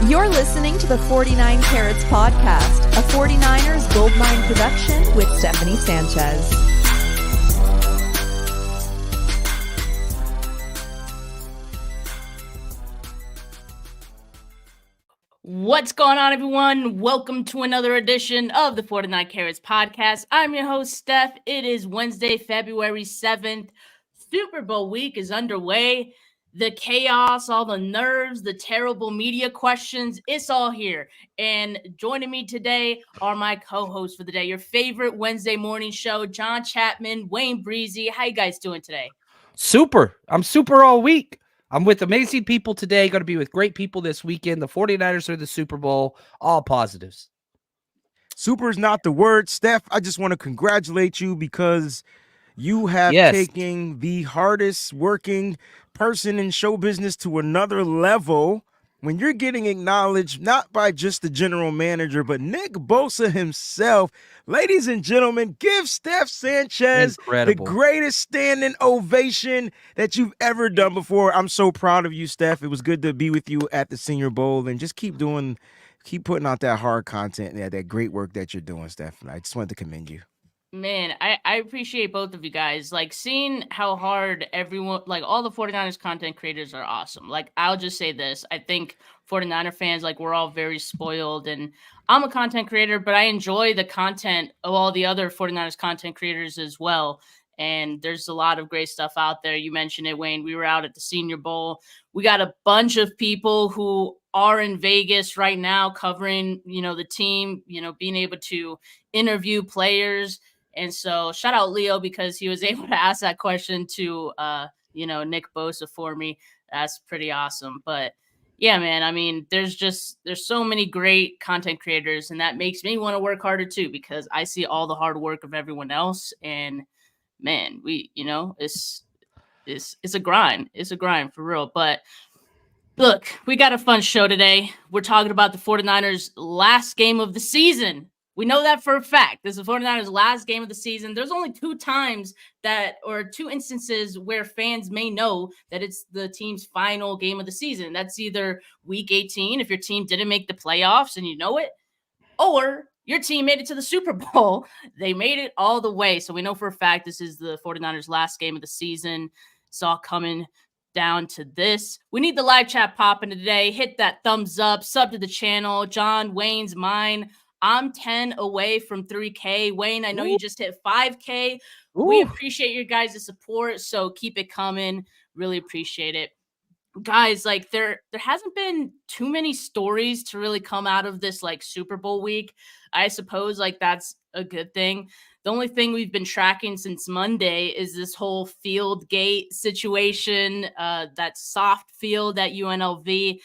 You're listening to the 49 Carats Podcast, a 49ers Goldmine production with Stephanie Sanchez. What's going on, everyone? Welcome to another edition of the 49 Carats Podcast. I'm your host, Steph. It is Wednesday, February 7th. Super Bowl week is underway. The chaos, all the nerves, the terrible media questions, it's all here. And joining me today are my co-hosts for the day, your favorite Wednesday morning show, John Chapman, Wayne Breezie. How you guys doing today? Super. I'm super all week. I'm with amazing people today. Going to be with great people this weekend. The 49ers are the Super Bowl. All positives. Super is not the word, Steph. I just want to congratulate you because you have taken the hardest working person in show business to another level when you're getting acknowledged not by just the general manager, but Nick Bosa himself. Ladies and gentlemen, give Steph Sanchez the greatest standing ovation that you've ever done before. I'm so proud of you, Steph. It was good to be with you at the Senior Bowl, and just keep putting out that hard content and that great work that you're doing, Steph. I just wanted to commend you. Man, I appreciate both of you guys. Like, seeing how hard everyone, like all the 49ers content creators are awesome. Like, I'll just say this. I think 49er fans, like, we're all very spoiled, and I'm a content creator, but I enjoy the content of all the other 49ers content creators as well. And there's a lot of great stuff out there. You mentioned it, Wayne. We were out at the Senior Bowl. We got a bunch of people who are in Vegas right now covering, the team, being able to interview players. And so shout out Leo because he was able to ask that question to, Nick Bosa for me. That's pretty awesome. But yeah, man, I mean, there's so many great content creators, and that makes me want to work harder too, because I see all the hard work of everyone else. And man, it's a grind. It's a grind for real. But look, we got a fun show today. We're talking about the 49ers' last game of the season. We know that for a fact. This is the 49ers' last game of the season. There's only two instances where fans may know that it's the team's final game of the season. That's either week 18, if your team didn't make the playoffs and you know it, or your team made it to the Super Bowl. They made it all the way. So we know for a fact this is the 49ers' last game of the season. It's all coming down to this. We need the live chat popping today. Hit that thumbs up, sub to the channel. John, Wayne's, mine. I'm 10 away from 3K. Wayne, I know you just hit 5K. We appreciate your guys' support, so keep it coming. Really appreciate it. Guys, like there hasn't been too many stories to really come out of this like Super Bowl week. I suppose like that's a good thing. The only thing we've been tracking since Monday is this whole field gate situation, that soft field at UNLV.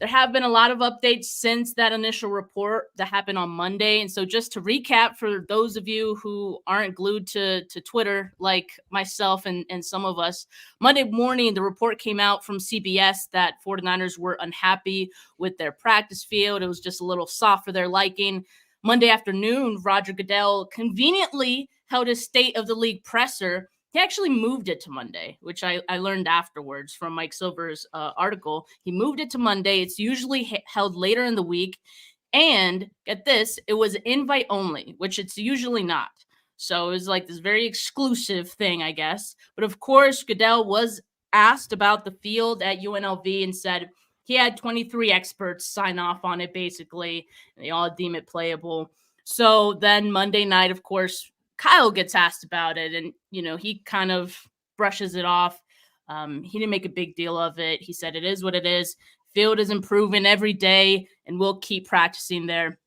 There have been a lot of updates since that initial report that happened on Monday. And so just to recap for those of you who aren't glued to Twitter like myself and some of us, Monday morning, the report came out from CBS that 49ers were unhappy with their practice field. It was just a little soft for their liking. Monday afternoon, Roger Goodell conveniently held his State of the League presser. He actually moved it to Monday, which I learned afterwards from Mike Silver's article. He moved it to Monday. It's usually held later in the week. And get this, it was invite only, which it's usually not. So it was like this very exclusive thing, I guess. But of course, Goodell was asked about the field at UNLV and said he had 23 experts sign off on it, basically. And they all deem it playable. So then Monday night, of course, Kyle gets asked about it, and, he kind of brushes it off. He didn't make a big deal of it. He said, it is what it is. Field is improving every day, and we'll keep practicing there.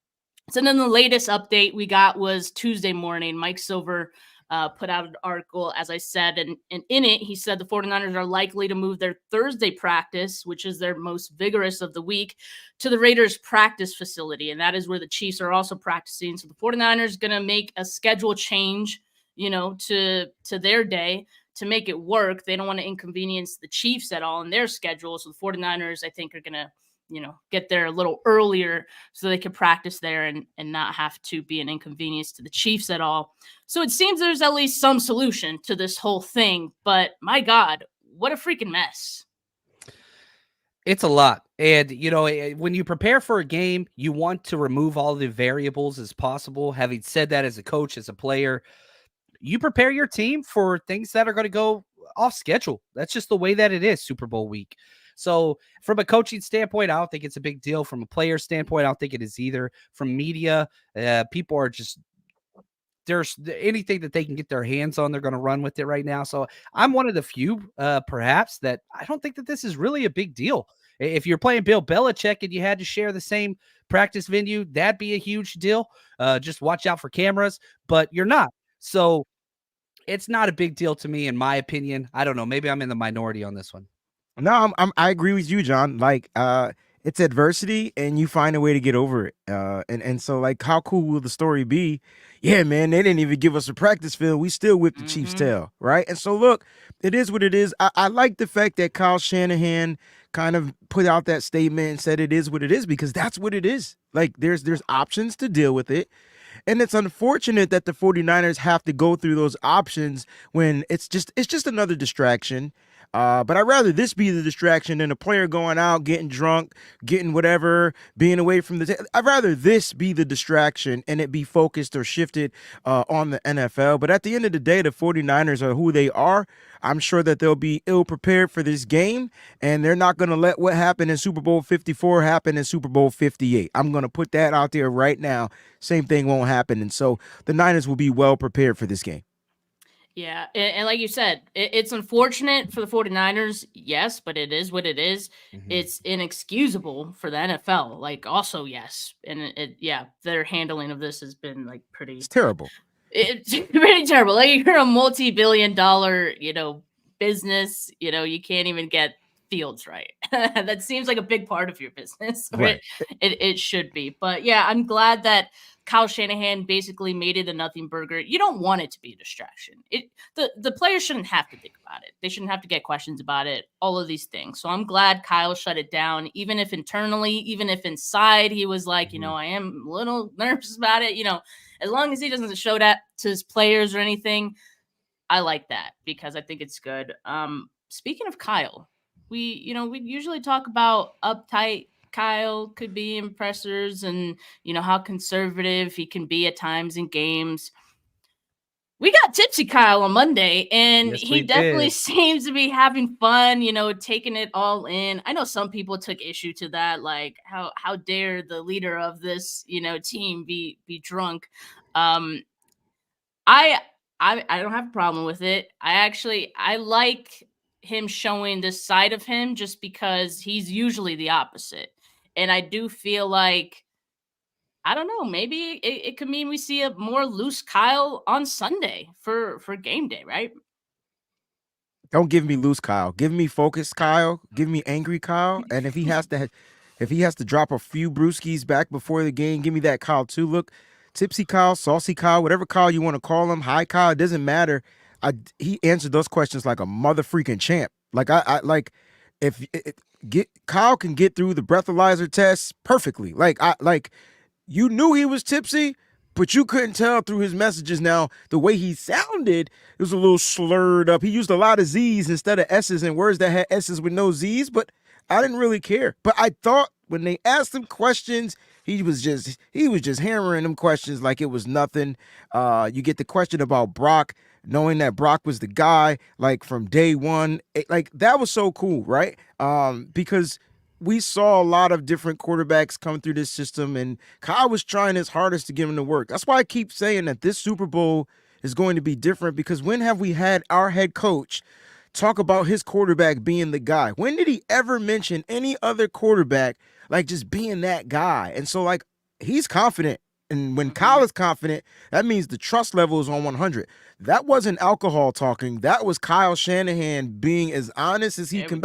So then the latest update we got was Tuesday morning. Mike Silver put out an article, as I said, and in it, he said the 49ers are likely to move their Thursday practice, which is their most vigorous of the week, to the Raiders practice facility. And that is where the Chiefs are also practicing. So the 49ers going to make a schedule change, to their day to make it work. They don't want to inconvenience the Chiefs at all in their schedule. So the 49ers, I think, are going to, get there a little earlier so they can practice there and not have to be an inconvenience to the Chiefs at all. So it seems there's at least some solution to this whole thing. But my God, what a freaking mess. It's a lot. And, when you prepare for a game, you want to remove all the variables as possible. Having said that, as a coach, as a player, you prepare your team for things that are going to go off schedule. That's just the way that it is Super Bowl week. So from a coaching standpoint, I don't think it's a big deal. From a player standpoint, I don't think it is either. From media, people are just, there's anything that they can get their hands on, they're going to run with it right now. So I'm one of the few, perhaps, that I don't think that this is really a big deal. If you're playing Bill Belichick and you had to share the same practice venue, that'd be a huge deal. Just watch out for cameras, but you're not. So it's not a big deal to me, in my opinion. I don't know. Maybe I'm in the minority on this one. No, I agree with you, John. Like, it's adversity, and you find a way to get over it. And so, like, how cool will the story be? Yeah, man, they didn't even give us a practice field. We still whipped the Chiefs' tail, right? And so, look, it is what it is. I like the fact that Kyle Shanahan kind of put out that statement and said it is what it is, because that's what it is. Like, there's options to deal with it. And it's unfortunate that the 49ers have to go through those options when it's just another distraction. But I'd rather this be the distraction than a player going out, getting drunk, getting whatever, being away from the I'd rather this be the distraction and it be focused or shifted on the NFL. But at the end of the day, the 49ers are who they are. I'm sure that they'll be ill-prepared for this game, and they're not going to let what happened in Super Bowl 54 happen in Super Bowl 58. I'm going to put that out there right now. Same thing won't happen. And so the Niners will be well prepared for this game. Yeah, and like you said, it's unfortunate for the 49ers, yes, but it is what it is. Mm-hmm. It's inexcusable for the NFL, like, also, yes. And their handling of this has been, like, pretty... It's terrible. It's pretty terrible. Like, you're a multi-billion-dollar, business, you can't even get fields right. That seems like a big part of your business. Right. It should be. But, yeah, I'm glad that Kyle Shanahan basically made it a nothing burger. You don't want it to be a distraction. The players shouldn't have to think about it. They shouldn't have to get questions about it, all of these things. So I'm glad Kyle shut it down, even if internally, even if inside he was like, I am a little nervous about it. As long as he doesn't show that to his players or anything, I like that because I think it's good. Speaking of Kyle, we usually talk about uptight Kyle could be in pressers and, how conservative he can be at times in games. We got tipsy Kyle on Monday, and he definitely seems to be having fun, taking it all in. I know some people took issue to that, like how dare the leader of this, team be drunk. I don't have a problem with it. I like him showing this side of him just because he's usually the opposite. And I do feel like, I don't know, maybe it could mean we see a more loose Kyle on Sunday for game day, right? Don't give me loose Kyle. Give me focused Kyle. Give me angry Kyle. And if he has to drop a few brewskis back before the game, give me that Kyle too. Look, tipsy Kyle, saucy Kyle, whatever Kyle you want to call him, high Kyle, it doesn't matter. He answered those questions like a mother freaking champ. Like Kyle can get through the breathalyzer test perfectly. You knew he was tipsy, but you couldn't tell through his messages. Now, the way he sounded, it was a little slurred up. He used a lot of Z's instead of S's and words that had S's with no Z's, but I didn't really care. But I thought when they asked him questions, he was just hammering them questions like it was nothing. You get the question about Brock, knowing that Brock was the guy, like, from day one. That was so cool, right? Because we saw a lot of different quarterbacks come through this system, and Kyle was trying his hardest to get him to work. That's why I keep saying that this Super Bowl is going to be different, because when have we had our head coach talk about his quarterback being the guy? When did he ever mention any other quarterback, like, just being that guy? And so, like, he's confident. And when Kyle is confident, that means the trust level is on 100. That wasn't alcohol talking. That was Kyle Shanahan being as honest as he can.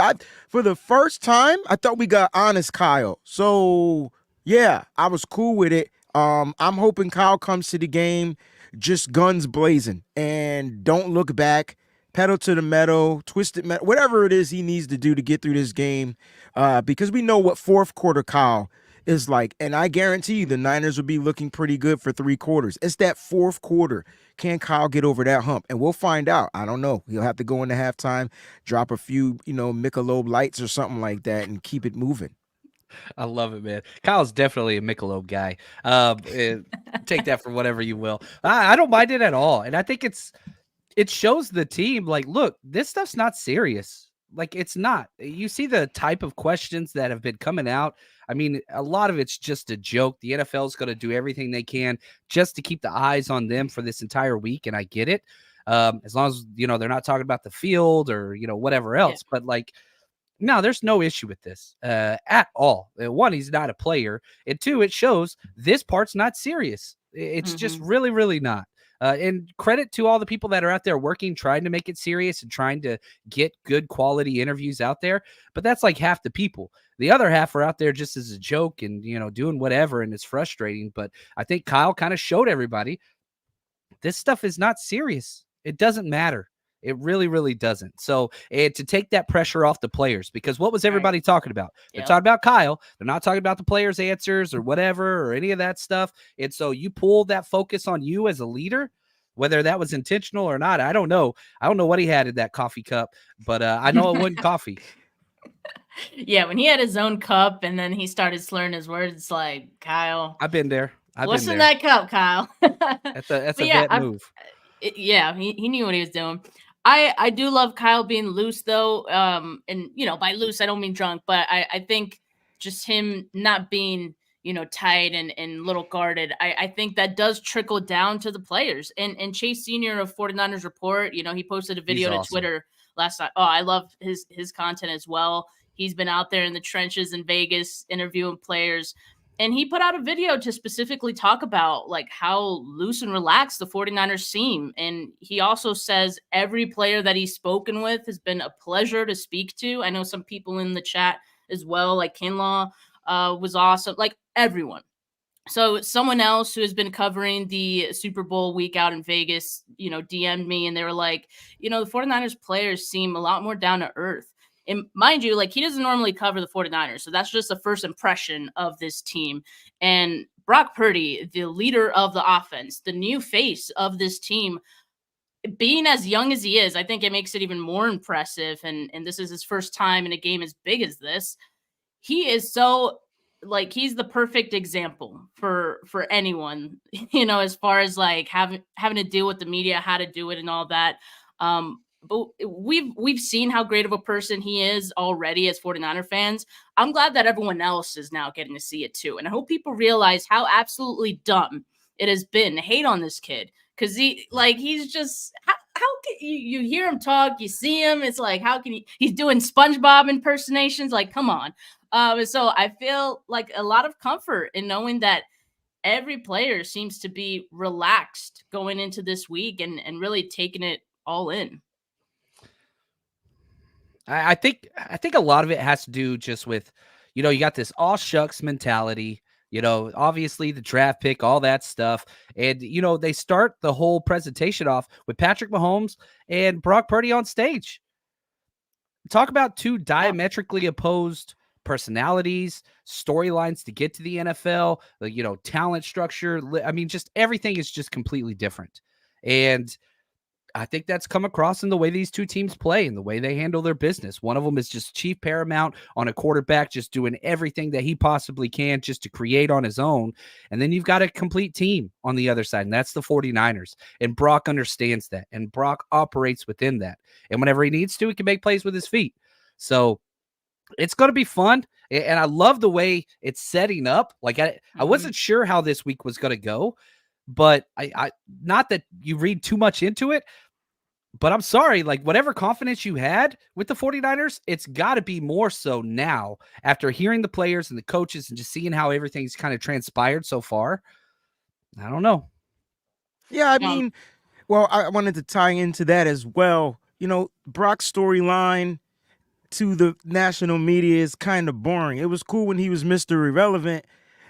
For the first time, I thought we got honest Kyle. So, yeah, I was cool with it. I'm hoping Kyle comes to the game just guns blazing and don't look back, pedal to the metal, twisted metal, whatever it is he needs to do to get through this game, because we know what fourth quarter Kyle It's like, and I guarantee you the Niners will be looking pretty good for 3 quarters. It's that fourth quarter. Can Kyle get over that hump? And we'll find out. I don't know. He'll have to go into halftime, drop a few, Michelob lights or something like that and keep it moving. I love it, man. Kyle's definitely a Michelob guy. Take that for whatever you will. I don't mind it at all. And I think it shows the team, like, look, this stuff's not serious. Like, it's not. You see the type of questions that have been coming out. I mean, a lot of it's just a joke. The NFL is going to do everything they can just to keep the eyes on them for this entire week, and I get it. As long as, they're not talking about the field or, whatever else. Yeah. But, like, no, there's no issue with this at all. One, he's not a player. And two, it shows this part's not serious. It's just really, really not. And credit to all the people that are out there working, trying to make it serious and trying to get good quality interviews out there. But that's like half the people. The other half are out there just as a joke and, doing whatever. And it's frustrating. But I think Kyle kind of showed everybody this stuff is not serious. It doesn't matter. It really, really doesn't. So to take that pressure off the players, because what was everybody talking about? They're talking about Kyle. They're not talking about the players' answers or whatever or any of that stuff. And so you pull that focus on you as a leader, whether that was intentional or not. I don't know. I don't know what he had in that coffee cup, but I know it wasn't coffee. Yeah, when he had his own cup and then he started slurring his words, it's like, Kyle. I've been there. What's in that cup, Kyle? That's a vet move. He knew what he was doing. I do love Kyle being loose, though. And, by loose, I don't mean drunk, but I think just him not being, tight and little guarded, I think that does trickle down to the players. And Chase Sr. of 49ers Report, he posted a video to Twitter last night. Oh, I love his content as well. He's been out there in the trenches in Vegas interviewing players. And he put out a video to specifically talk about like how loose and relaxed the 49ers seem. And he also says every player that he's spoken with has been a pleasure to speak to. I know some people in the chat as well, like Kinlaw was awesome, like everyone. So someone else who has been covering the Super Bowl week out in Vegas, DM'd me and they were like, the 49ers players seem a lot more down to earth. And mind you, like he doesn't normally cover the 49ers. So that's just the first impression of this team. And Brock Purdy, the leader of the offense, the new face of this team, being as young as he is, I think it makes it even more impressive. And this is his first time in a game as big as this. He is so like, he's the perfect example for anyone, as far as like having to deal with the media, how to do it and all that. But we've seen how great of a person he is already as 49er fans. I'm glad that everyone else is now getting to see it too. And I hope people realize how absolutely dumb it has been to hate on this kid. Cause he's just, how can you hear him talk, you see him. It's like, how can he's doing SpongeBob impersonations. Like, come on. So I feel like a lot of comfort in knowing that every player seems to be relaxed going into this week and really taking it all in. I think a lot of it has to do just with, you got this all shucks mentality, obviously the draft pick, all that stuff. And, they start the whole presentation off with Patrick Mahomes and Brock Purdy on stage. Talk about two diametrically opposed personalities, storylines to get to the NFL, talent structure. I mean, just everything is just completely different. And I think that's come across in the way these two teams play and the way they handle their business. One of them is just chief paramount on a quarterback, just doing everything that he possibly can just to create on his own. And then you've got a complete team on the other side, and that's the 49ers. And Brock understands that, and Brock operates within that. And whenever he needs to, he can make plays with his feet. So it's going to be fun. And I love the way it's setting up. Like I wasn't sure how this week was going to go, but I not that you read too much into it, but I'm sorry, like whatever confidence you had with the 49ers, it's got to be more so now after hearing the players and the coaches and just seeing how everything's kind of transpired so far. I don't know. Yeah, I mean, well, I wanted to tie into that as well. Brock's storyline to the national media is kind of boring. It was cool when he was Mr. Irrelevant,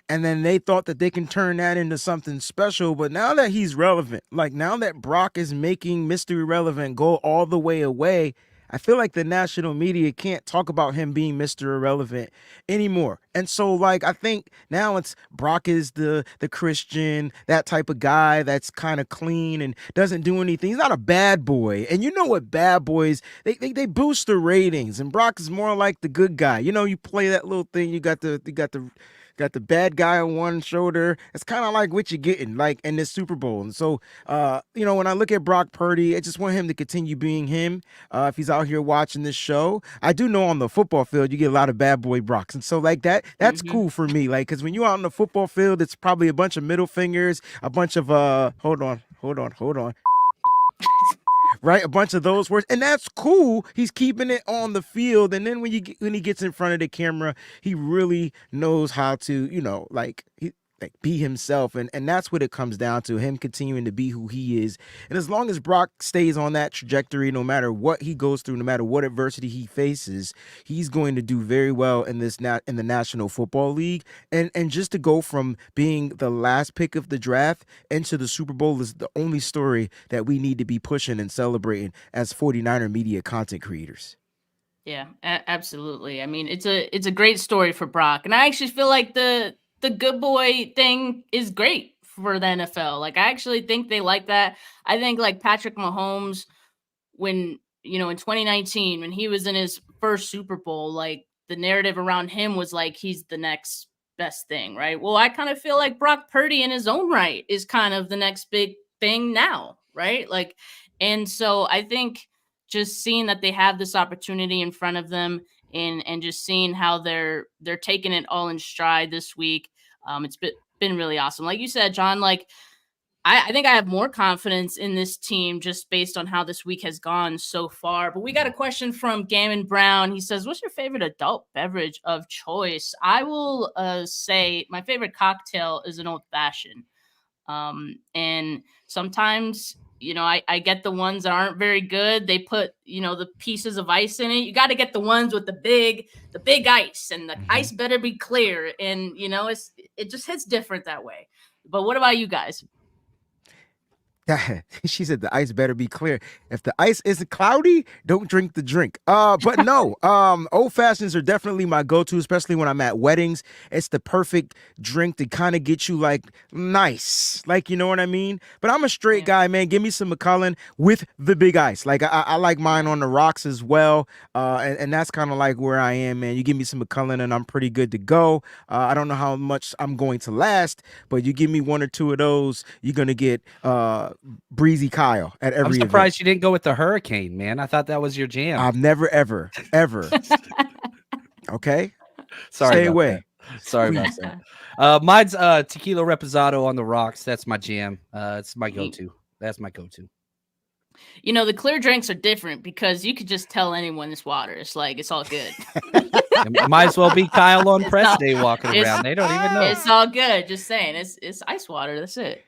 and then they thought that they can turn that into something special. But now that he's relevant, like now that Brock is making Mr. Irrelevant go all the way away, I feel like the national media can't talk about him being Mr. Irrelevant anymore. And so, like, I think now it's Brock is the Christian, that type of guy that's kind of clean and doesn't do anything. He's not a bad boy. And you know what bad boys, they boost the ratings. And Brock is more like the good guy. You know, you play that little thing, you got the bad guy on one shoulder. It's kind of like what you're getting, like in this Super Bowl. And so, when I look at Brock Purdy, I just want him to continue being him. If he's out here watching this show, I do know on the football field you get a lot of bad boy Brocks, and so like that's cool for me. Like, because when you're out on the football field, it's probably a bunch of middle fingers, a bunch of hold on. Right, a bunch of those words, and that's cool. He's keeping it on the field, and then when he gets in front of the camera, he really knows how to, be himself, and that's what it comes down to, him continuing to be who he is. And as long as Brock stays on that trajectory, no matter what he goes through, no matter what adversity he faces, he's going to do very well in the National Football League. And just to go from being the last pick of the draft into the Super Bowl is the only story that we need to be pushing and celebrating as 49er media content creators. Yeah, absolutely. I mean, it's a great story for Brock, and I actually feel like the good boy thing is great for the NFL. Like, I actually think they like that. I think like Patrick Mahomes, when, in 2019, when he was in his first Super Bowl, like the narrative around him was like, he's the next best thing, right? Well, I kind of feel like Brock Purdy in his own right is kind of the next big thing now, right? Like, and so I think just seeing that they have this opportunity in front of them, and just seeing how they're taking it all in stride this week. It's been really awesome. Like you said, John, like I think I have more confidence in this team just based on how this week has gone so far. But we got a question from Gammon Brown. He says, what's your favorite adult beverage of choice? I will say my favorite cocktail is an old fashioned. And sometimes, I get the ones that aren't very good. They put, the pieces of ice in it. You got to get the ones with the big ice, and the ice better be clear. And, it just hits different that way. But what about you guys? She said the ice better be clear. If the ice isn't cloudy, don't drink the drink. But no, old fashions are definitely my go-to, especially when I'm at weddings. It's the perfect drink to kind of get you like nice, like, you know what I mean? But I'm a straight guy, man. Give me some Macallan with the big ice. Like I like mine on the rocks as well. And that's kind of like where I am, man. You give me some Macallan and I'm pretty good to go. I don't know how much I'm going to last, but you give me one or two of those, you're gonna get Breezy Kyle at every event. I'm surprised you didn't go with the Hurricane, man. I thought that was your jam. I've never, ever. Okay? Sorry. Stay away. That. Sorry about that. Mine's Tequila Reposado on the rocks. That's my jam. It's my go-to. That's my go-to. The clear drinks are different because you could just tell anyone it's water. It's like, it's all good. It might as well be Kyle on press day walking around. They don't even know. It's all good. Just saying. It's ice water. That's it.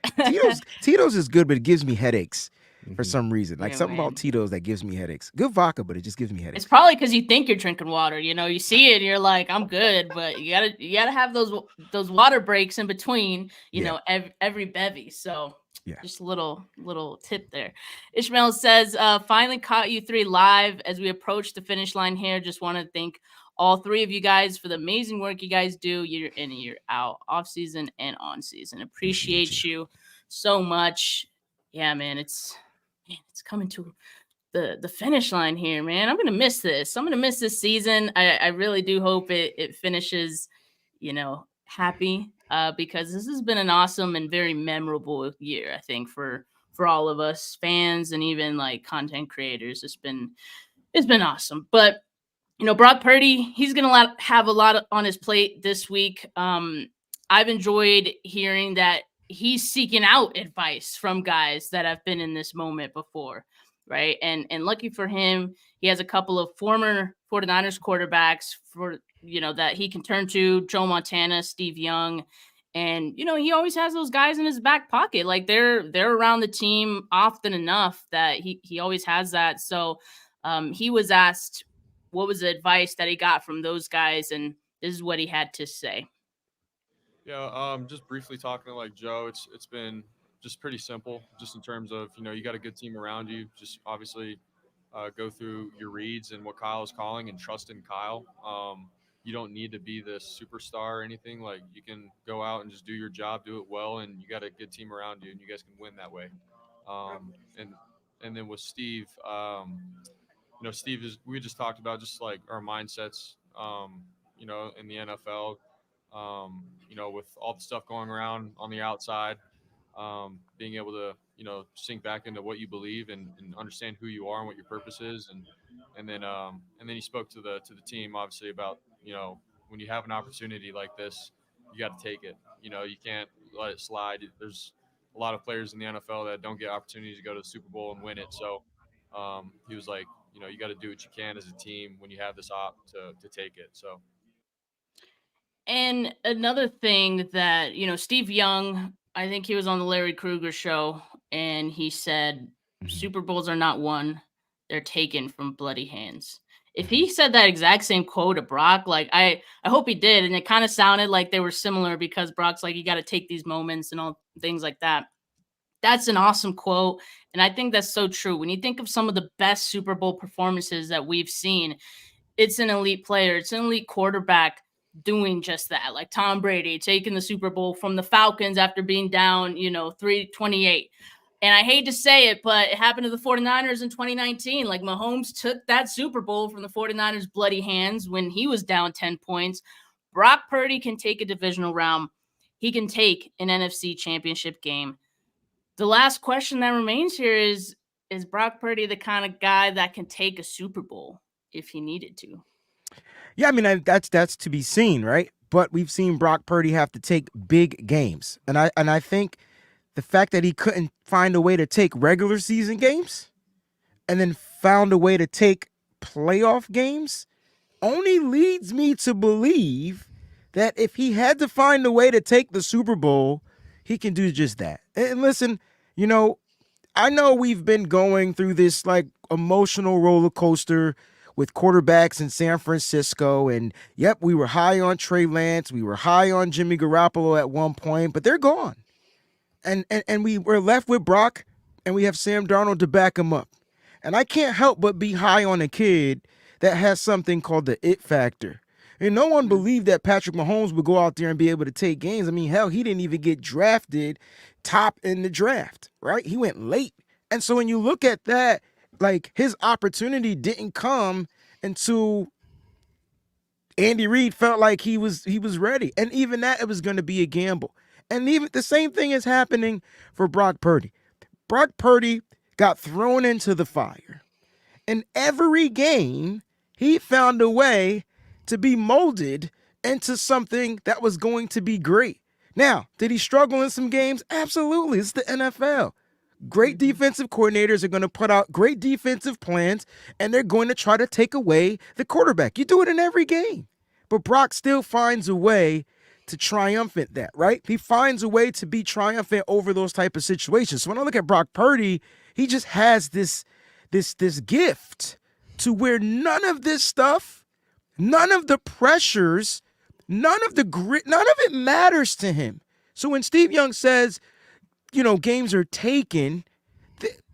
Tito's is good, but it gives me headaches for some reason. Like something about Tito's that gives me headaches. Good vodka, but it just gives me headaches. It's probably because you think you're drinking water. You see it and you're like, I'm good, but you gotta have those water breaks in between, know, every bevy. So just a little tip there. Ishmael says, finally caught you three live as we approach the finish line here. Just want to thank all three of you guys for the amazing work you guys do year in and year out, off season and on season. Appreciate you so much. Yeah, man, it's coming to the finish line here, man. I'm gonna miss this. I'm gonna miss this season. I really do hope it finishes, happy. Because this has been an awesome and very memorable year, I think, for all of us fans and even like content creators. It's been awesome. But Brock Purdy, he's gonna have a lot on his plate this week. I've enjoyed hearing that he's seeking out advice from guys that have been in this moment before, right? And lucky for him, he has a couple of former 49ers quarterbacks that he can turn to: Joe Montana, Steve Young. And, he always has those guys in his back pocket. Like they're around the team often enough that he always has that. So he was asked what was the advice that he got from those guys, and this is what he had to say. Yeah, just briefly talking to like Joe, it's been just pretty simple, just in terms of, you got a good team around you. Just obviously go through your reads and what Kyle is calling and trust in Kyle. You don't need to be the superstar or anything. Like, you can go out and just do your job, do it well, and you got a good team around you, and you guys can win that way. And then with Steve, Steve is, we just talked about just like our mindsets, in the NFL, with all the stuff going around on the outside, being able to, sink back into what you believe and understand who you are and what your purpose is. And then he spoke to the team, obviously, about, when you have an opportunity like this, you got to take it. You can't let it slide. There's a lot of players in the NFL that don't get opportunities to go to the Super Bowl and win it. So he was like, you got to do what you can as a team when you have this op to take it. So. And another thing that, Steve Young, I think he was on the Larry Krueger show, and he said, Super Bowls are not won, they're taken from bloody hands. If he said that exact same quote to Brock, like, I hope he did. And it kind of sounded like they were similar, because Brock's like, you got to take these moments and all things like that. That's an awesome quote. And I think that's so true. When you think of some of the best Super Bowl performances that we've seen, it's an elite player, it's an elite quarterback doing just that. Like Tom Brady taking the Super Bowl from the Falcons after being down, 328. And I hate to say it, but it happened to the 49ers in 2019. Like, Mahomes took that Super Bowl from the 49ers' bloody hands when he was down 10 points. Brock Purdy can take a divisional round. He can take an NFC championship game. The last question that remains here is Brock Purdy the kind of guy that can take a Super Bowl if he needed to? Yeah, I mean, that's to be seen, right? But we've seen Brock Purdy have to take big games. And I think the fact that he couldn't find a way to take regular season games and then found a way to take playoff games only leads me to believe that if he had to find a way to take the Super Bowl, he can do just that. And listen, I know we've been going through this like emotional roller coaster with quarterbacks in San Francisco. And yep, we were high on Trey Lance. We were high on Jimmy Garoppolo at one point, but they're gone. And we were left with Brock, and we have Sam Darnold to back him up. And I can't help but be high on a kid that has something called the it factor. And no one believed that Patrick Mahomes would go out there and be able to take games. I mean, hell, he didn't even get drafted top in the draft, right? He went late. And so when you look at that, like, his opportunity didn't come until Andy Reid felt like he was ready. And even that, it was going to be a gamble. And even the same thing is happening for Brock Purdy. Brock Purdy got thrown into the fire. In every game, he found a way to be molded into something that was going to be great. Now, did he struggle in some games? Absolutely. It's the NFL. Great defensive coordinators are going to put out great defensive plans, and they're going to try to take away the quarterback. You do it in every game. But Brock still finds a way to triumphant that, right? He finds a way to be triumphant over those type of situations. So when I look at Brock Purdy, he just has this gift to where none of this stuff, none of the pressures, none of the grit, none of it matters to him. So when Steve Young says, games are taken,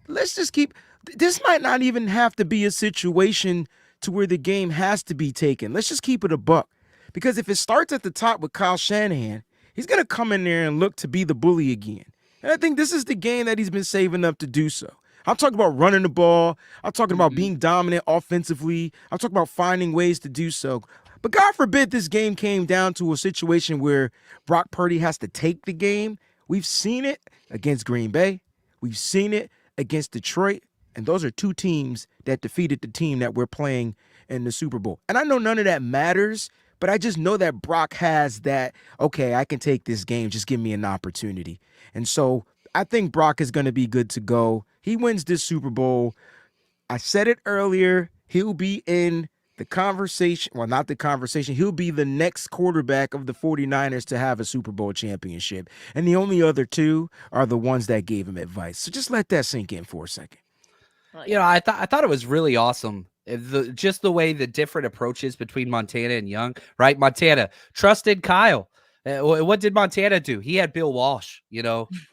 let's just keep, this might not even have to be a situation to where the game has to be taken. Let's just keep it a buck. Because if it starts at the top with Kyle Shanahan, he's going to come in there and look to be the bully again. And I think this is the game that he's been saving up to do so. I'm talking about running the ball. I'm talking about being dominant offensively. I'm talking about finding ways to do so. But God forbid this game came down to a situation where Brock Purdy has to take the game. We've seen it against Green Bay. We've seen it against Detroit. And those are two teams that defeated the team that we're playing in the Super Bowl. And I know none of that matters, but I just know that Brock has that, okay, I can take this game. Just give me an opportunity. And so I think Brock is going to be good to go. He wins this Super Bowl. I said it earlier. He'll be in the conversation. Well, not the conversation. He'll be the next quarterback of the 49ers to have a Super Bowl championship. And the only other two are the ones that gave him advice. So just let that sink in for a second. I thought it was really awesome. Just the way the different approaches between Montana and Young, right? Montana trusted Kyle. What did Montana do? He had Bill Walsh,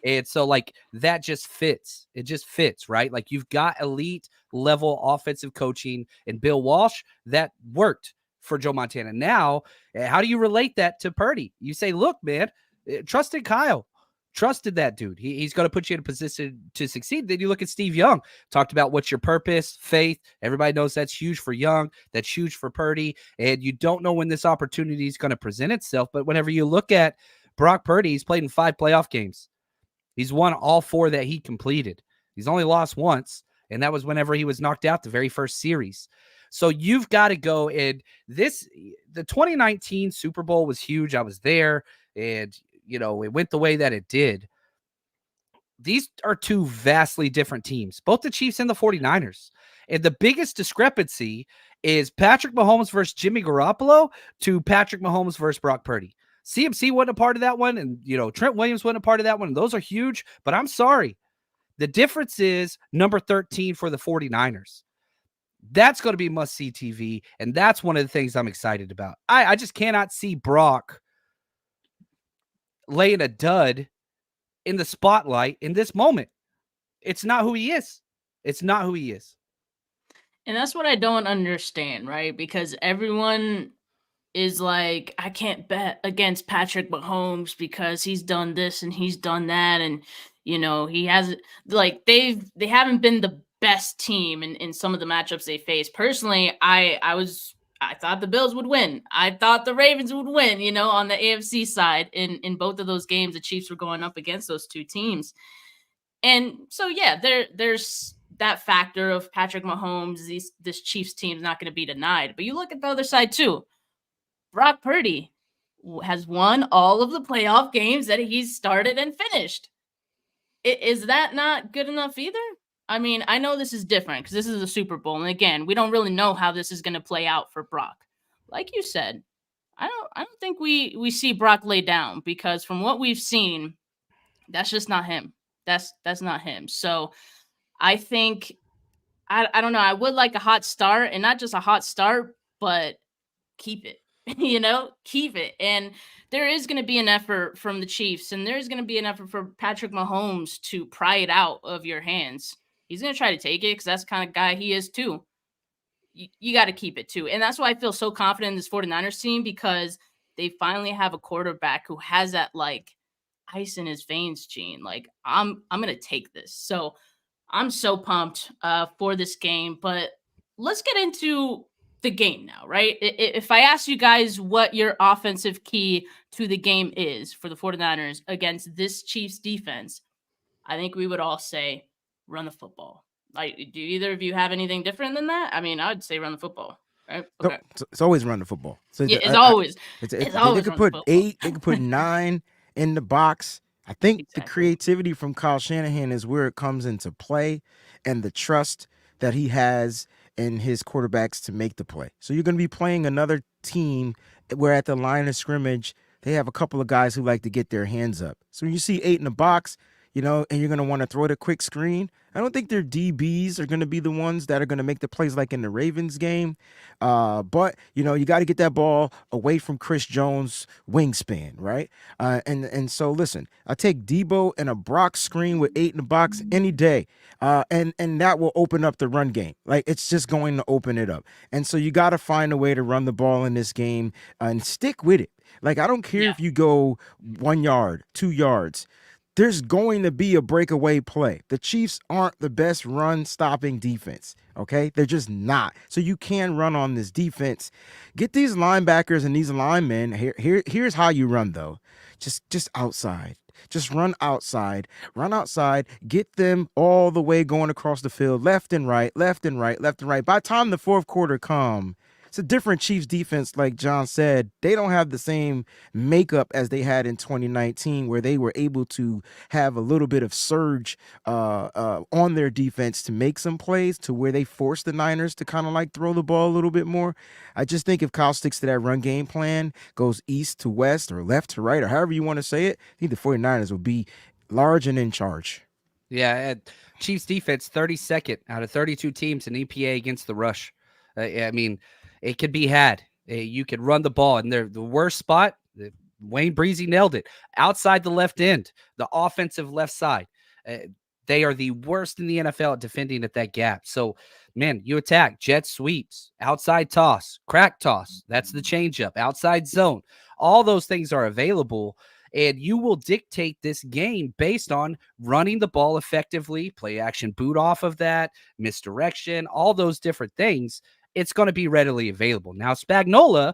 and so like that just fits. It just fits, right? Like you've got elite level offensive coaching and Bill Walsh that worked for Joe Montana. Now, how do you relate that to Purdy? You say, look, man, trusted Kyle. Trusted that dude. He's going to put you in a position to succeed. Then you look at Steve Young, talked about what's your purpose, faith. Everybody knows that's huge for Young. That's huge for Purdy. And you don't know when this opportunity is going to present itself. But whenever you look at Brock Purdy, he's played in 5 playoff games. He's won all 4 that he completed. He's only lost once, and that was whenever he was knocked out the very first series. So you've got to go, and the 2019 Super Bowl was huge. I was there, and it went the way that it did. These are 2 vastly different teams, both the Chiefs and the 49ers. And the biggest discrepancy is Patrick Mahomes versus Jimmy Garoppolo to Patrick Mahomes versus Brock Purdy. CMC wasn't a part of that one, and Trent Williams wasn't a part of that one, and those are huge, but I'm sorry. The difference is number 13 for the 49ers. That's going to be must-see TV, and that's one of the things I'm excited about. I just cannot see Brock laying a dud in the spotlight in this moment. It's not who he is. It's not who he is. And that's what I don't understand, right? Because everyone is like, I can't bet against Patrick Mahomes because he's done this and he's done that. And, he has like, they haven't been the best team in some of the matchups they faced. Personally, I thought the Bills would win. I thought the Ravens would win, on the AFC side. In both of those games, the Chiefs were going up against those 2 teams. And so, yeah, there's that factor of Patrick Mahomes. This Chiefs team is not going to be denied. But you look at the other side, too. Brock Purdy has won all of the playoff games that he's started and finished. Is that not good enough either? I mean, I know this is different because this is a Super Bowl. And again, we don't really know how this is going to play out for Brock. Like you said, I don't think we see Brock lay down because from what we've seen, that's just not him. That's not him. So I think, I don't know. I would like a hot start, and not just a hot start, but keep it, keep it. And there is going to be an effort from the Chiefs, and there's going to be an effort for Patrick Mahomes to pry it out of your hands. He's going to try to take it because that's the kind of guy he is too. You got to keep it too. And that's why I feel so confident in this 49ers team, because they finally have a quarterback who has that like ice in his veins gene. Like I'm going to take this. So I'm so pumped for this game, but let's get into the game now, right? If I ask you guys what your offensive key to the game is for the 49ers against this Chiefs defense, I think we would all say run the football. Like, do either of you have anything different than that? I mean, I'd say run the football. Right? Okay. It's always run the football. So yeah, it's always. They could put 8, they could put 9 in the box. I think the creativity from Kyle Shanahan is where it comes into play, and the trust that he has in his quarterbacks to make the play. So you're going to be playing another team where at the line of scrimmage, they have a couple of guys who like to get their hands up. So when you see 8 in the box, and you're going to want to throw it a quick screen, I don't think their DBs are going to be the ones that are going to make the plays like in the Ravens game. But, you got to get that ball away from Chris Jones' wingspan, right? And so, listen, I take Debo and a Brock screen with 8 in the box any day. And that will open up the run game. Like, it's just going to open it up. And so you got to find a way to run the ball in this game and stick with it. Like, I don't care if you go 1 yard, 2 yards. There's going to be a breakaway play. The Chiefs aren't the best run-stopping defense, okay? They're just not. So you can run on this defense. Get these linebackers and these linemen. Here's how you run, though. Just outside. Just run outside. Run outside. Get them all the way going across the field, left and right, left and right, left and right. By the time the fourth quarter comes, it's a different Chiefs defense, like John said. They don't have the same makeup as they had in 2019, where they were able to have a little bit of surge on their defense to make some plays to where they forced the Niners to kind of like throw the ball a little bit more. I just think if Kyle sticks to that run game plan, goes east to west or left to right or however you want to say it, I think the 49ers will be large and in charge. Yeah, Chiefs defense 32nd out of 32 teams in EPA against the rush. I mean, it could be had. You could run the ball, and the worst spot, Wayne Breezie nailed it. Outside the left end, the offensive left side. They are the worst in the NFL at defending at that gap. So, man, you attack, jet sweeps, outside toss, crack toss. That's the changeup, outside zone. All those things are available, and you will dictate this game based on running the ball effectively, play action boot off of that, misdirection, all those different things. It's going to be readily available. Now, Spagnuolo,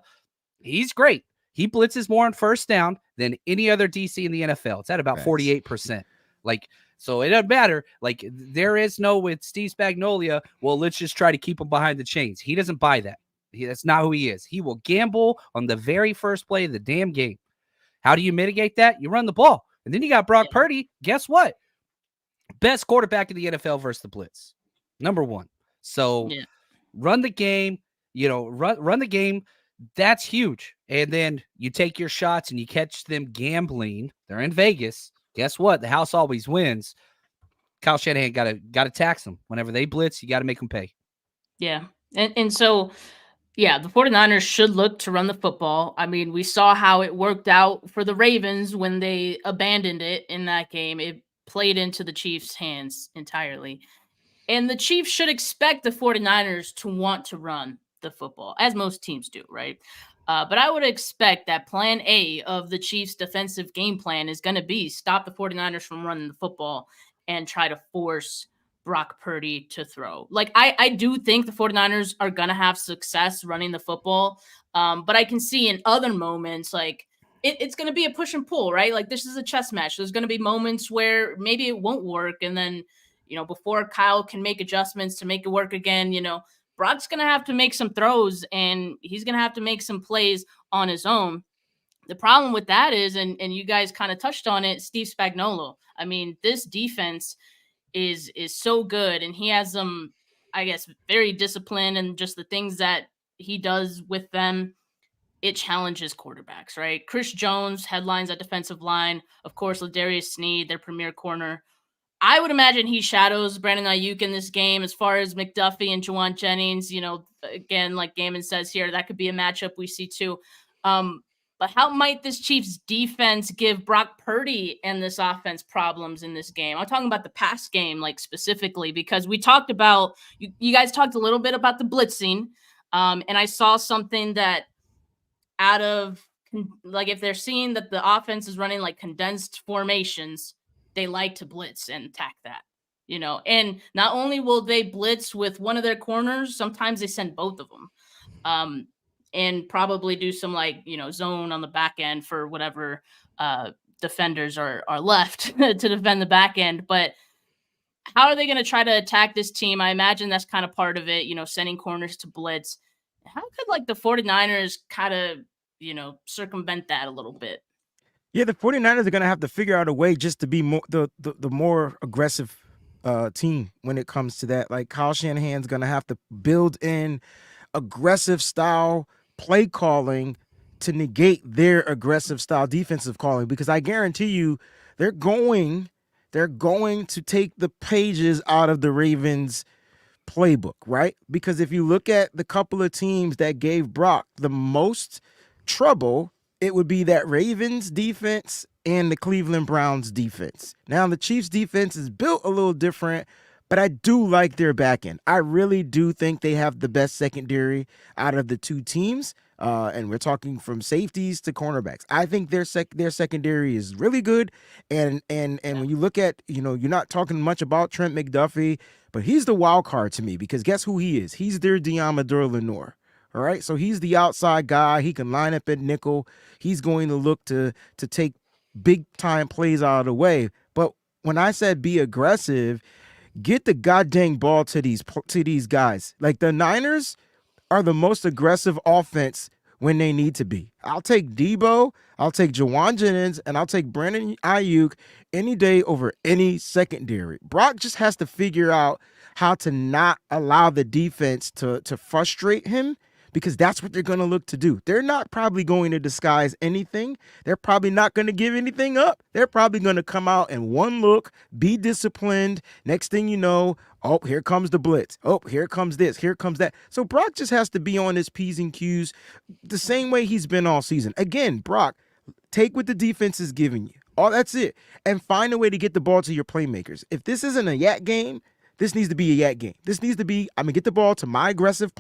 he's great. He blitzes more on first down than any other DC in the NFL. It's at about 48%. Like, so it doesn't matter. Like, there is no with Steve Spagnuolo, well, let's just try to keep him behind the chains. He doesn't buy that. That's not who he is. He will gamble on the very first play of the damn game. How do you mitigate that? You run the ball. And then you got Brock Purdy. Guess what? Best quarterback in the NFL versus the blitz. Number one. So run the game, run the game. That's huge. And then you take your shots and you catch them gambling. They're in Vegas. Guess what? The house always wins. Kyle Shanahan got to tax them. Whenever they blitz, you got to make them pay. Yeah. And so, yeah, the 49ers should look to run the football. I mean, we saw how it worked out for the Ravens when they abandoned it in that game. It played into the Chiefs' hands entirely. And the Chiefs should expect the 49ers to want to run the football, as most teams do, right? But I would expect that plan A of the Chiefs' defensive game plan is going to be stop the 49ers from running the football and try to force Brock Purdy to throw. Like, I do think the 49ers are going to have success running the football, but I can see in other moments, like, it's going to be a push and pull, right? Like, this is a chess match. There's going to be moments where maybe it won't work, and then, before Kyle can make adjustments to make it work again, Brock's going to have to make some throws, and he's going to have to make some plays on his own. The problem with that is, and you guys kind of touched on it, Steve Spagnuolo. I mean, this defense is so good, and he has them, I guess, very disciplined, and just the things that he does with them, it challenges quarterbacks, right? Chris Jones headlines at defensive line. Of course, Ladarius Sneed, their premier corner. I would imagine he shadows Brandon Ayuk in this game. As far as McDuffie and Juwan Jennings, again, like Gaiman says here, that could be a matchup we see too. But how might this Chiefs defense give Brock Purdy and this offense problems in this game? I'm talking about the pass game, like specifically, because we talked about, you guys talked a little bit about the blitzing. And I saw something that out of, like, if they're seeing that the offense is running like condensed formations, they like to blitz and attack that, and not only will they blitz with one of their corners, sometimes they send both of them, and probably do some zone on the back end for whatever defenders are left to defend the back end. But how are they going to try to attack this team? I imagine that's kind of part of it, sending corners to blitz. How could the 49ers kind of, circumvent that a little bit? Yeah, the 49ers are going to have to figure out a way just to be more the more aggressive team when it comes to that. Like, Kyle Shanahan's going to have to build in aggressive style play calling to negate their aggressive style defensive calling, because I guarantee you they're going to take the pages out of the Ravens playbook, right? Because if you look at the couple of teams that gave Brock the most trouble, it would be that Ravens defense and the Cleveland Browns defense. Now, the Chiefs defense is built a little different, but I do like their back end. I really do think they have the best secondary out of the two teams. And we're talking from safeties to cornerbacks. I think their secondary is really good. And when you look at, you're not talking much about Trent McDuffie, but he's the wild card to me, because guess who he is? He's their Deommodore Lenoir. All right, so he's the outside guy. He can line up at nickel. He's going to look to take big-time plays out of the way. But when I said be aggressive, get the goddamn ball to these guys. Like, the Niners are the most aggressive offense when they need to be. I'll take Debo, I'll take Juwan Jennings, and I'll take Brandon Ayuk any day over any secondary. Brock just has to figure out how to not allow the defense to frustrate him, because that's what they're going to look to do. They're not probably going to disguise anything. They're probably not going to give anything up. They're probably going to come out in one look, be disciplined. Next thing you know, oh, here comes the blitz. Oh, here comes this. Here comes that. So Brock just has to be on his P's and Q's the same way he's been all season. Again, Brock, Take what the defense is giving you. All that's it. And find a way to get the ball to your playmakers. If this isn't a yak game, this needs to be a yak game. This needs to be, I'm going to get the ball to my aggressive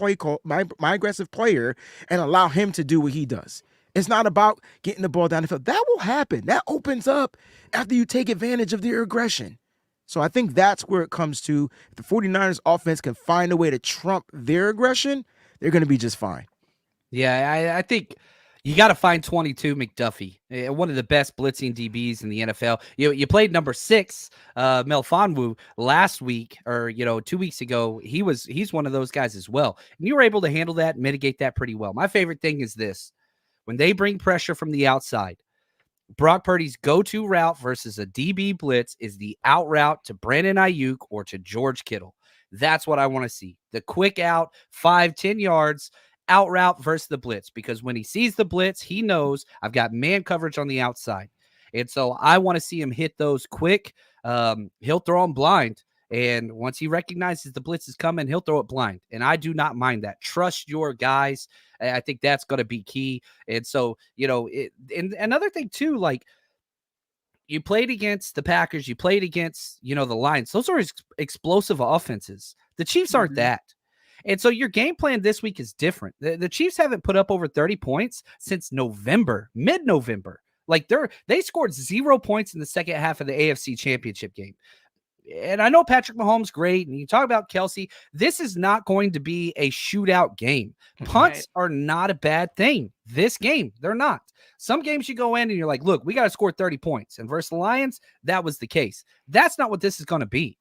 my aggressive player and allow him to do what he does. It's not about getting the ball down the field. That will happen. That opens up after you take advantage of their aggression. So I think that's where it comes to. If the 49ers offense can find a way to trump their aggression, they're going to be just fine. Yeah, I think you got to find 22 McDuffie, one of the best blitzing DBs in the NFL. You played number 6, Melfonwu, last week, or 2 weeks ago. He's one of those guys as well, and you were able to handle that, mitigate that pretty well. My favorite thing is this: when they bring pressure from the outside, Brock Purdy's go-to route versus a DB blitz is the out route to Brandon Ayuk or to George Kittle. That's what I want to see. The quick out, 5-10 yards, out route versus the blitz, because when he sees the blitz, he knows I've got man coverage on the outside. And so I want to see him hit those quick. He'll throw them blind. And once he recognizes the blitz is coming, he'll throw it blind. And I do not mind that. Trust your guys. I think that's going to be key. And so, and another thing too, like, you played against the Packers, you played against, the Lions. Those are explosive offenses. The Chiefs aren't that. And so your game plan this week is different. The Chiefs haven't put up over 30 points since mid-November. Like they scored 0 points in the second half of the AFC Championship game. And I know Patrick Mahomes great, and you talk about Kelsey. This is not going to be a shootout game. Punts are not a bad thing. This game, they're not. Some games you go in and you're like, look, we got to score 30 points. And versus the Lions, that was the case. That's not what this is going to be.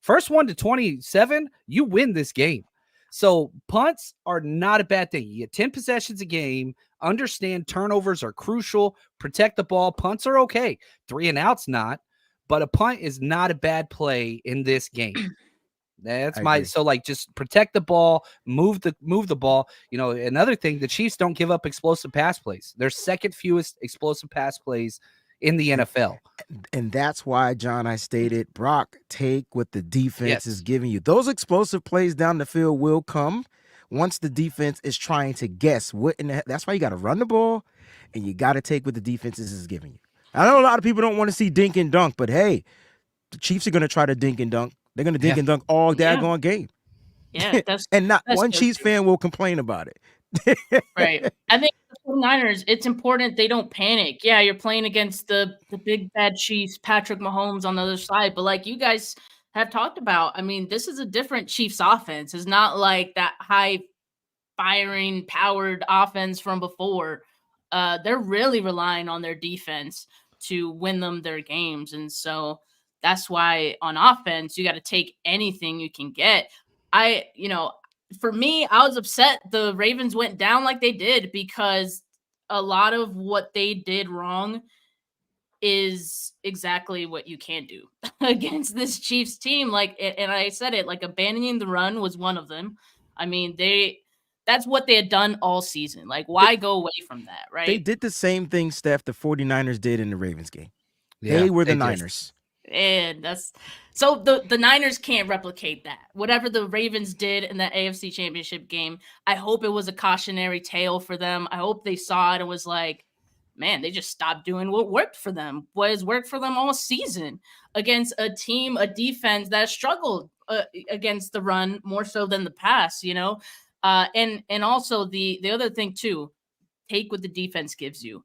First 1 to 27, you win this game. So punts are not a bad thing. You get 10 possessions a game. Understand turnovers are crucial. Protect the ball. Punts are okay. 3 and outs not. But a punt is not a bad play in this game. That's so like just protect the ball, move the ball. Another thing, the Chiefs don't give up explosive pass plays. They're second fewest explosive pass plays in the NFL. And that's why, John, I stated, Brock, take what the defense is giving you. Those explosive plays down the field will come once the defense is trying to guess what in the. That's why you got to run the ball, and you got to take what the defense is giving you. I know a lot of people don't want to see dink and dunk, but hey, the Chiefs are going to try to dink and dunk. They're going to dink and dunk all daggone game. Yeah, and not one Chiefs fan will complain about it. Right. I think the 49ers, it's important they don't panic. Yeah, you're playing against the big bad Chiefs, Patrick Mahomes on the other side. But like you guys have talked about, I mean, this is a different Chiefs offense. It's not like that high firing, powered offense from before. They're really relying on their defense to win them their games. And so that's why on offense, you got to take anything you can get. For me, I was upset the Ravens went down like they did because a lot of what they did wrong is exactly what you can do against this Chiefs team. And I said it, like abandoning the run was one of them. I mean, that's what they had done all season. Like, why go away from that, right? They did the same thing, Steph, the 49ers did in the Ravens game. They were the Niners. And so the Niners can't replicate that. Whatever the Ravens did in the AFC Championship game, I hope it was a cautionary tale for them. I hope they saw it and was like, man, they just stopped doing what worked for them, what has worked for them all season against a defense that struggled against the run more so than the pass, And also the other thing too, take what the defense gives you.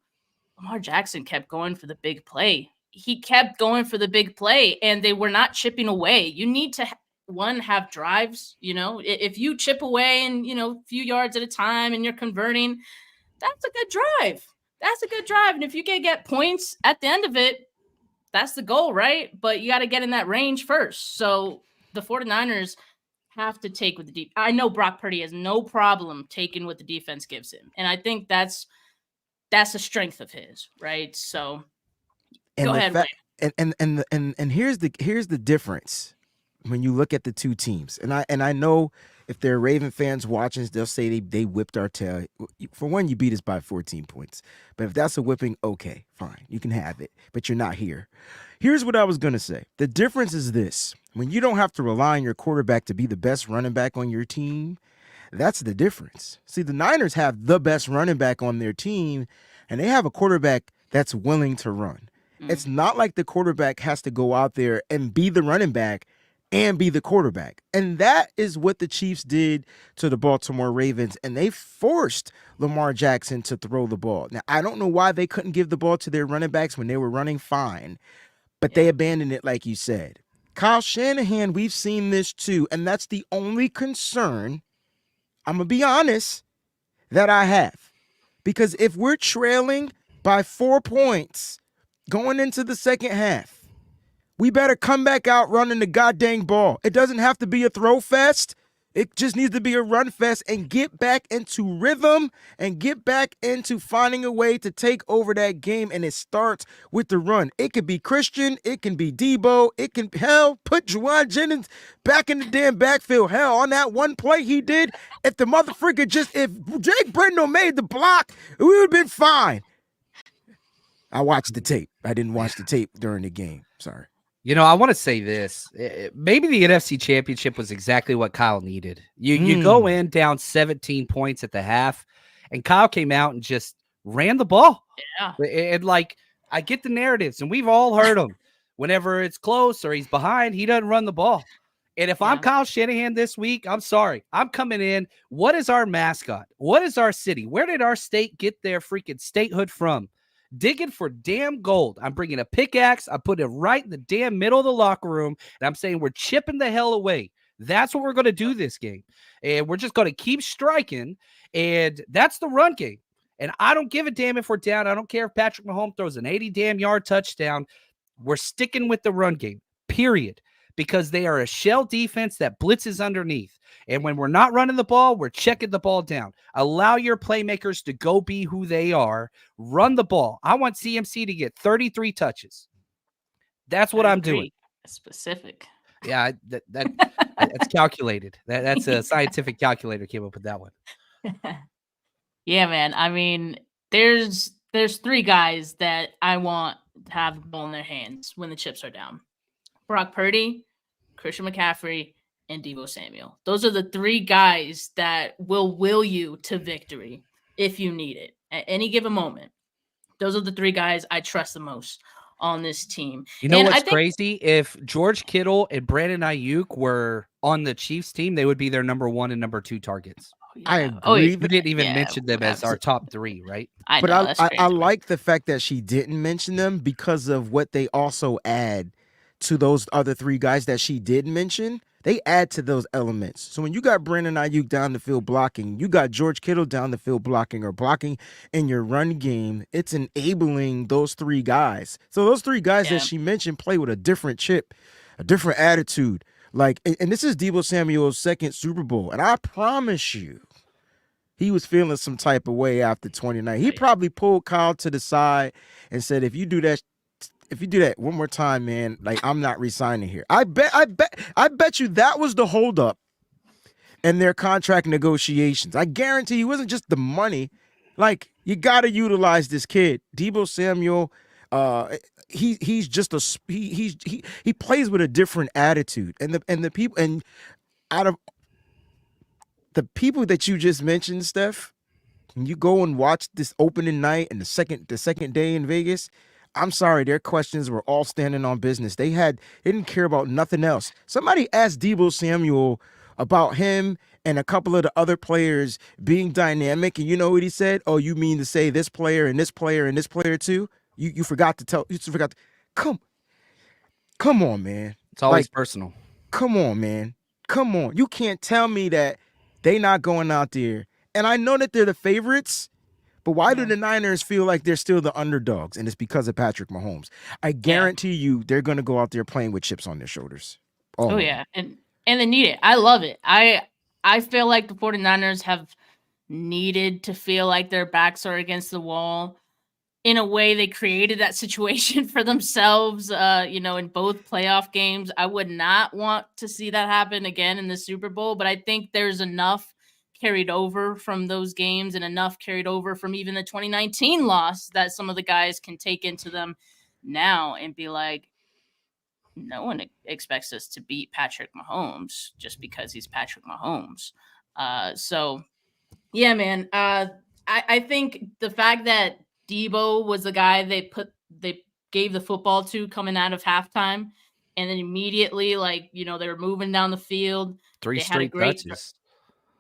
Lamar Jackson kept going for the big play. He kept going for the big play, and they were not chipping away. You need to have drives. If you chip away and a few yards at a time, and you're converting, that's a good drive. That's a good drive. And if you can get points at the end of it, that's the goal, right? But you got to get in that range first. So the 49ers have to take what the I know Brock Purdy has no problem taking what the defense gives him. And I think that's a strength of his, right? So go ahead. And here's the difference when you look at the two teams. And I know if there are Raven fans watching, they'll say they whipped our tail. For one, you beat us by 14 points. But if that's a whipping, okay, fine. You can have it. But you're not here. Here's what I was going to say. The difference is this. When you don't have to rely on your quarterback to be the best running back on your team, that's the difference. See, the Niners have the best running back on their team, and they have a quarterback that's willing to run. It's not like the quarterback has to go out there and be the running back and be the quarterback. And that is what the Chiefs did to the Baltimore Ravens, and they forced Lamar Jackson to throw the ball. Now, I don't know why they couldn't give the ball to their running backs when they were running fine, but they abandoned it like you said. Kyle Shanahan, we've seen this too, and that's the only concern, I'm going to be honest, that I have. Because if we're trailing by 4 points going into the second half, we better come back out running the goddamn ball. It doesn't have to be a throw fest. It just needs to be a run fest, and get back into rhythm and get back into finding a way to take over that game. And it starts with the run. It could be Christian. It can be Debo. It can, hell, put Juwan Jennings back in the damn backfield. Hell, on that one play he did, if the motherfucker if Jake Brendel made the block, we would have been fine. I watched the tape. I didn't watch the tape during the game. Sorry. You know, I want to say this. Maybe the NFC Championship was exactly what Kyle needed. You go in down 17 points at the half, and Kyle came out and just ran the ball. Yeah. And like, I get the narratives, and we've all heard them. Whenever it's close or he's behind, he doesn't run the ball. And if I'm Kyle Shanahan this week, I'm sorry. I'm coming in. What is our mascot? What is our city? Where did our state get their freaking statehood from? Digging for damn gold. I'm bringing a pickaxe. I put it right in the damn middle of the locker room, and I'm saying we're chipping the hell away. That's what we're going to do this game. And we're just going to keep striking, and that's the run game. And I don't give a damn if we're down. I don't care if Patrick Mahomes throws an 80-damn-yard touchdown. We're sticking with the run game, period, because they are a shell defense that blitzes underneath. And when we're not running the ball, we're checking the ball down. Allow your playmakers to go be who they are. Run the ball. I want CMC to get 33 touches. That's what I'm doing. Specific. Yeah, that's calculated. That's a scientific calculator came up with that one. Yeah, man. I mean, there's 3 guys that I want to have the ball in their hands when the chips are down. Brock Purdy, Christian McCaffrey, and Deebo Samuel. Those are the 3 guys that will you to victory if you need it at any given moment. Those are the 3 guys I trust the most on this team. You know what's crazy? If George Kittle and Brandon Ayuk were on the Chiefs team, they would be their number 1 and number 2 targets. I agree. You didn't even mention them as our top 3, right? I like the fact that she didn't mention them because of what they also add to those other 3 guys that she did mention. They add to those elements. So when you got Brandon Ayuk down the field blocking, you got George Kittle down the field blocking or blocking in your run game, it's enabling those 3 guys. So those 3 guys that she mentioned play with a different chip, a different attitude. Like, and this is Deebo Samuel's 2nd Super Bowl. And I promise you, he was feeling some type of way after 29. He probably pulled Kyle to the side and said, if you do that one more time, man, like, I'm not resigning here. I bet you that was the holdup in their contract negotiations. I guarantee you it wasn't just the money. Like, you got to utilize this kid, Deebo Samuel. He's just he plays with a different attitude, and the people, and out of the people that you just mentioned, Steph, when you go and watch this opening night and the second day in Vegas, I'm sorry, their questions were all standing on business. They didn't care about nothing else. Somebody asked Deebo Samuel about him and a couple of the other players being dynamic, and you know what he said? Oh, you mean to say this player and this player and this player too? You forgot to tell. You forgot to, come on, man. It's always personal. Come on, man. Come on. You can't tell me that they not going out there. And I know that they're the favorites, but why do the Niners feel like they're still the underdogs? And it's because of Patrick Mahomes. I guarantee you they're going to go out there playing with chips on their shoulders. Oh yeah. And they need it. I love it. I feel like the 49ers have needed to feel like their backs are against the wall. In a way, they created that situation for themselves, in both playoff games. I would not want to see that happen again in the Super Bowl, but I think there's enough carried over from those games and enough carried over from even the 2019 loss that some of the guys can take into them now and be like, no one expects us to beat Patrick Mahomes just because he's Patrick Mahomes. So, yeah, man, I think the fact that Debo was the guy they gave the football to coming out of halftime, and then immediately, like, they were moving down the field. 3 They had a straight great touches.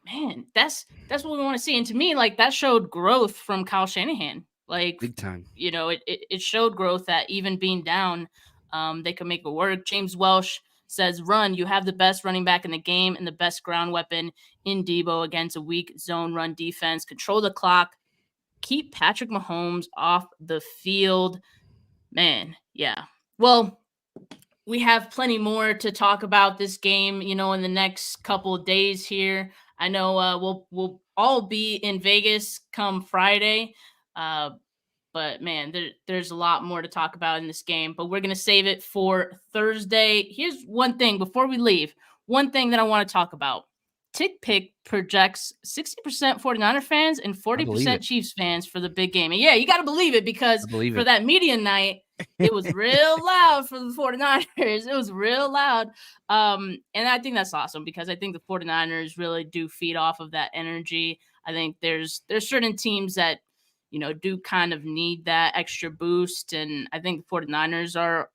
man. That's what we want to see. And to me, like, that showed growth from Kyle Shanahan. Like, Big time. It showed growth that even being down, they could make it work. James Welsh says, "Run. You have the best running back in the game and the best ground weapon in Debo against a weak zone run defense. Control the clock. Keep Patrick Mahomes off the field." Man, yeah. Well, we have plenty more to talk about this game, in the next couple of days here. I know we'll all be in Vegas come Friday. But man, there's a lot more to talk about in this game, but we're going to save it for Thursday. Here's one thing before we leave. One thing that I want to talk about. TickPick projects 60% 49er fans and 40% Chiefs fans for the big game. And yeah, you got to believe it, because for that media night, it was real loud for the 49ers. It was real loud. And I think that's awesome, because I think the 49ers really do feed off of that energy. I think there's certain teams that, do kind of need that extra boost. And I think the 49ers are,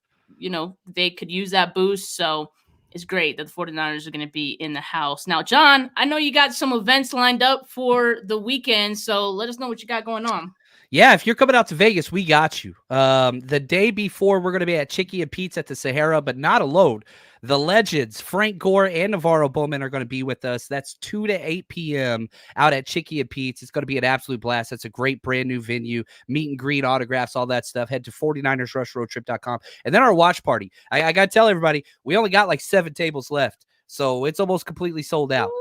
they could use that boost. So it's great that the 49ers are going to be in the house. Now, John, I know you got some events lined up for the weekend, so let us know what you got going on. Yeah, if you're coming out to Vegas, we got you. The day before, we're going to be at Chicky and Pete's at the Sahara, but not alone. The legends, Frank Gore and Navarro Bowman, are going to be with us. That's 2 to 8 p.m. out at Chicky and Pete's. It's going to be an absolute blast. That's a great brand new venue. Meet and greet, autographs, all that stuff. Head to 49ersrushroadtrip.com. And then our watch party. I got to tell everybody, we only got like 7 tables left, so it's almost completely sold out.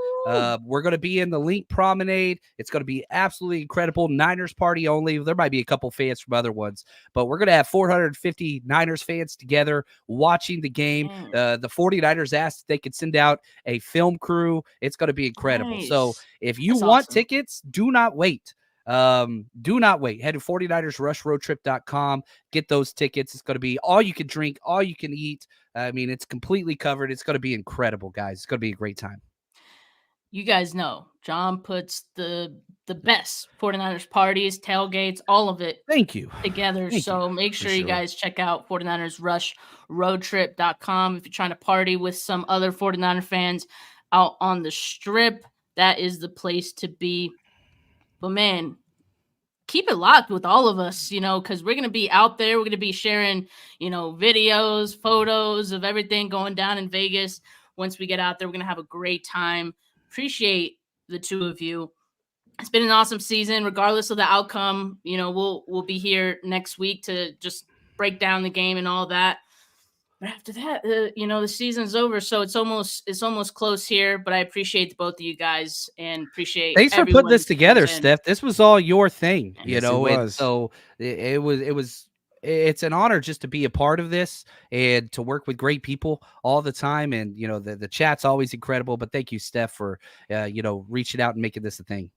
We're going to be in the Link Promenade. It's going to be absolutely incredible. Niners party only. There might be a couple fans from other ones, but we're going to have 450 Niners fans together watching the game. The 49ers asked if they could send out a film crew. It's going to be incredible. Nice. So if you want tickets, do not wait. Do not wait. Head to 49ersrushroadtrip.com. Get those tickets. It's going to be all you can drink, all you can eat. I mean, it's completely covered. It's going to be incredible, guys. It's going to be a great time. You guys know John puts the best 49ers parties, tailgates, all of it together. So make sure you guys check out 49ersrushroadtrip.com if you're trying to party with some other 49er fans out on the strip. That is the place to be. But man, keep it locked with all of us, because we're going to be out there. We're going to be sharing, videos, photos of everything going down in Vegas. Once we get out there, we're going to have a great time. Appreciate the two of you. It's been an awesome season, regardless of the outcome. We'll be here next week to just break down the game and all that. But after that, the season's over, so it's almost close here. But I appreciate both of you guys, and appreciate. Thanks for putting this together, Steph. This was all your thing, yes, it was. And so it was. It's an honor just to be a part of this and to work with great people all the time. And, the chat's always incredible, but thank you, Steph, for, reaching out and making this a thing.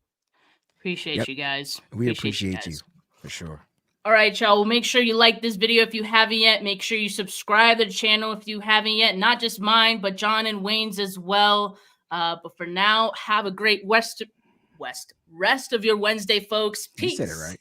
Appreciate you guys. We appreciate you for sure. All right, y'all. Well, make sure you like this video if you haven't yet. Make sure you subscribe to the channel if you haven't yet. Not just mine, but John and Wayne's as well. But for now, have a great rest of your Wednesday, folks. Peace. You said it right.